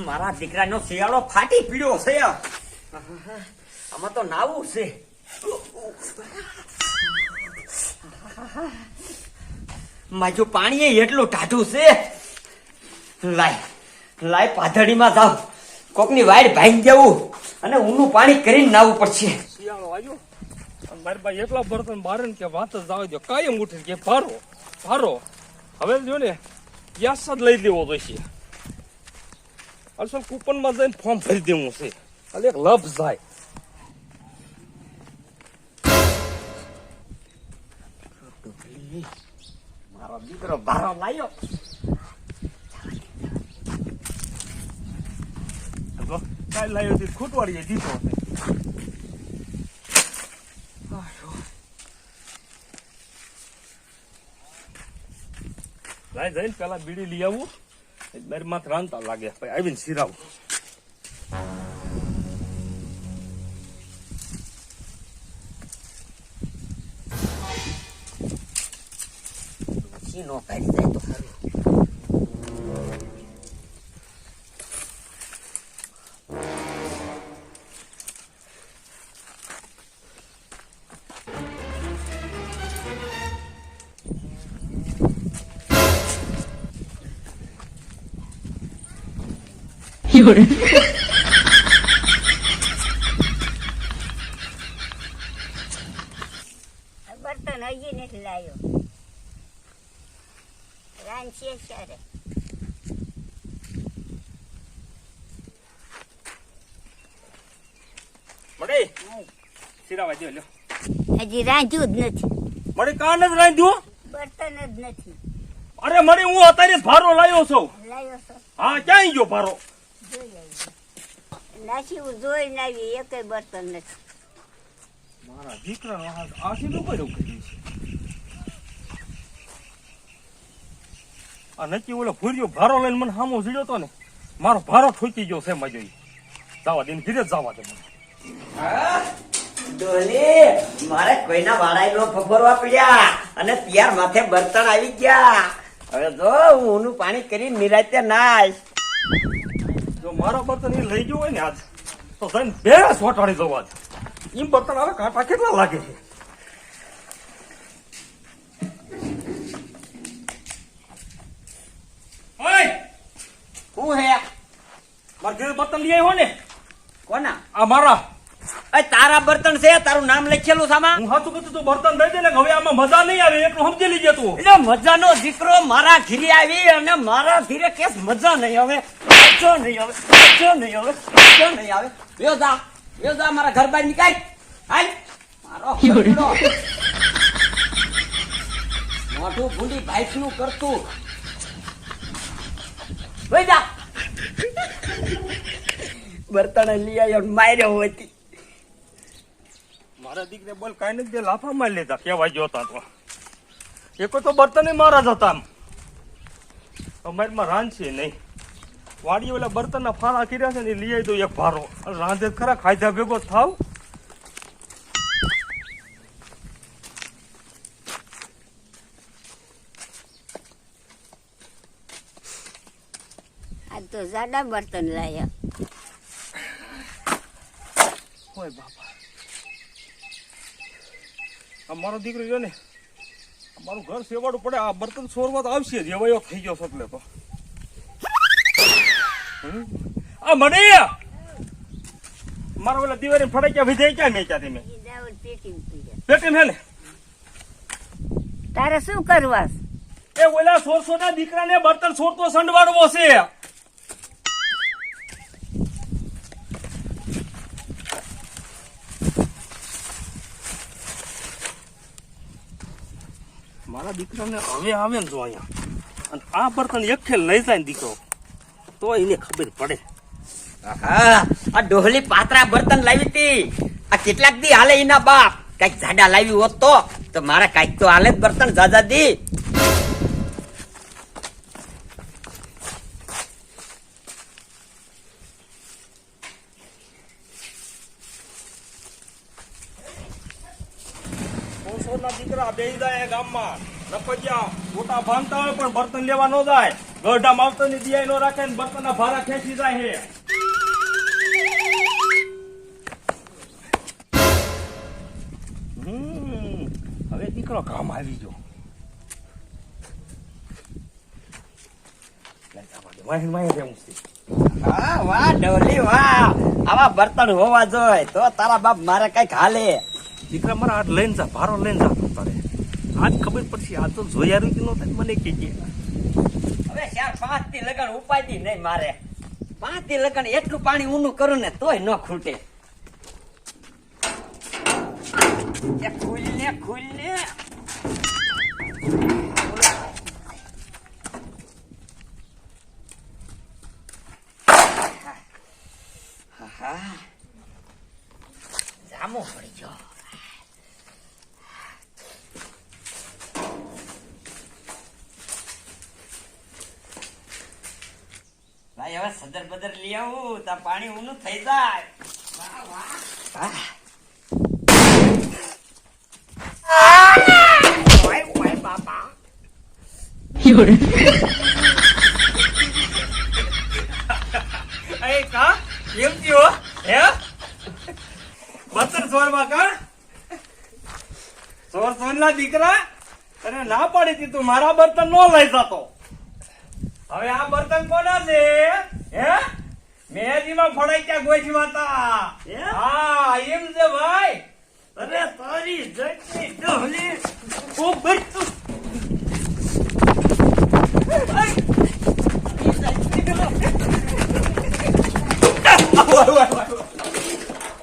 મારા દીકરાનો શિયાળો ફાટી પીડ્યો છે. આમાં તો નાવું છે. મારું પાણી એટલું ટાઢું છે. લાય પાધડીમાં જાવ, કોકની વાડ ભાંગી દેવું અને ઊનું પાણી કરીને નાવું પડશે. શિયાળો આવ્યો મારી પાસે એટલા બર્તન બારે ને કે વાત જ જવા દો. કાયમ ઉઠે કે ભારો હવે જો ને ગેસ જ લઈ દેવો જોઈશે. અસલ કૂપનમાં જઈને ફોર્મ ભરી દેવું છે. એટલે એક લભ જાય. મારો દીકરો ભારો લાયો. કાંઈ લાવ્યો હતી ખૂટવાડીએ દીધો હશે. લાય જઈને પેલા બીડી લઈ આવું. મારી માથે રાંધતા લાગે પછી આવીને સિરાવું. નો કાઢી જાય તો સારું. બર્તન હજી નથી લાવ્યો. રાન છે ક્યારે? મળે સિરાવા દે લ્યો. હજી રાંધ્યું જ નથી. મળે કાન જ રાંધ્યું. બર્તન જ નથી. અરે મળે હું અત્યારે ભારો લાવ્યો છું. લાવ્યો છો? હા ક્યાં ગયો ભારો? જોઈ આવી. નાસી જોઈને આવી, એકેય બર્તન નથી. મારા દીકરાનો આખી નું કર્યું કર્યું છે. આ નક્કી ઓલો ભૂર્યો ભારો લઈને મને સામો ઝીડ્યો તો ને, મારો ભારો ઠોકી ગયો છે. મજો જવા દે, ઘીરે જ જવા દે મને. ડોલી, મારે કોઈના વાળાઈ નો ફફરવા પડ્યા અને ત્યાર માથે બર્તન આવી ગયા. હવે જો હું ઊનું પાણી કરી નિરાતે નાઈશ. જો મારા બર્તન એ લઈ ગયો હોય ને આજ તો જઈને બે સોટાડી જવા દે. એમ બર્તન આવે કાંટા કેટલા લાગે છે. હું હે મારા ઘરે બર્તન લઈ આવ્યો ને? કોના? આ મારા. તારા બર્તન છે? તારું નામ લખેલું સામા? હું સાચું કીધું તું બર્તન દઈ દે ને. હવે આમાં મજા નહીં આવે એટલું સમજી લીજે તું. એટલે મજાનો દીકરો મારા ઘીરે આવી અને મારા ઘીરે કેસ મજા નહીં આવે. મજા નહીં આવે. મજા નહીં આવે. મજા નહીં આવે. વ્યો જા મારા ઘર બહાર નીકળ. હાલ મારો હગલો. મોઢું ભૂંડી ભાઈસ નું કરતું. વઈ જા. બર્તન લઈ આવ્યો માર્યો હતી. મારા દીકરે બોલ કાંઈ નથી, લાફા મારી લીધા કેવા જોતા તો. એક તો બર્તન મારા જ હતા. અમારીમાં રાંધશે નહીં. વાડી ઓલા બર્તનના ફાળા કર્યા છે ને એ લઈ આવી દો એક ભારો. રાંધે ખરા, ખાધા ભેગો થાવ. આ તો જાડા બર્તન લાયા. હોય બાપા, આ મારો દીકરો જો ને, મારું ઘર સેવાડું પડે. આ બર્તન સોરવા તો આવશે જ. એવાયો થઈ ગયો છે એટલે તો. આ મને મારા ઓલા દિવાળી ફટાક્યા વિજય ક્યાં મેચ્યા તમે? પેટી હે ને? તારે શું કરવા? એ ઓલા સોરસો ના દીકરાને બર્તન સોરતો સંડવાડવો છે. મારા દીકરાને હવે આવે ને જો અહીંયા, અને આ બર્તન એક ખેલ લઈ જાય ને દીકરો તો એને ખબર પડે. આ ડોહલી પાત્રા બર્તન લાવી હતી. આ કેટલાક દી હાલે એના બાપ. કઈક જાડા લાવી હોત તો મારે કઈક તો હાલે જ બર્તન જાજા દી. દીકરા બે જાય ગામમાં નપજ્યા મોટા ભાંગતા હોય પણ બર્તન લેવા ન જાય. ગોઢામાં આવતો ની દિયાઈ નો રાખે ને બર્તનના ભારા ખેંચી જાય હે. હવે દીકરો કામ આવી ગયો. વાહી વાહી રહેવું છે. હા વાહ ડોલી વાહ, આવા બર્તન હોવા જોઈએ તો તારા બાપ મારે કઈક હાલે. દીકરા મારા હાથ લઈને જા, ભારો લઈને જા તું તારે. આજ ખબર પડશે, આ તો જોયા રૂકી નો થાય મને કહેજે. હવે 4-5 થી લગન ઉપાડી નહીં મારે. 5 થી લગન એટલું પાણી ઊનું કરું ને તોય ન ખૂટે. એ ખુલ ને જામો પડી ગયો. ભાઈ હવે સદર બદર લઈ આવું તો પાણી ઊનું થઈ જાય. વાહ વાહ. ઓય બાપા. એ કા કેમ થયો હે? બતર સોરમાં કા સોરના દીકરા તને ના પાડી હતી તું મારા બર્તન નો લઈ જતો. હવે આ બર્તન કોના છે હે? મેદીમાં ફડાઈ ગયા ગોઠવા તા. હા એમ છે ભાઈ.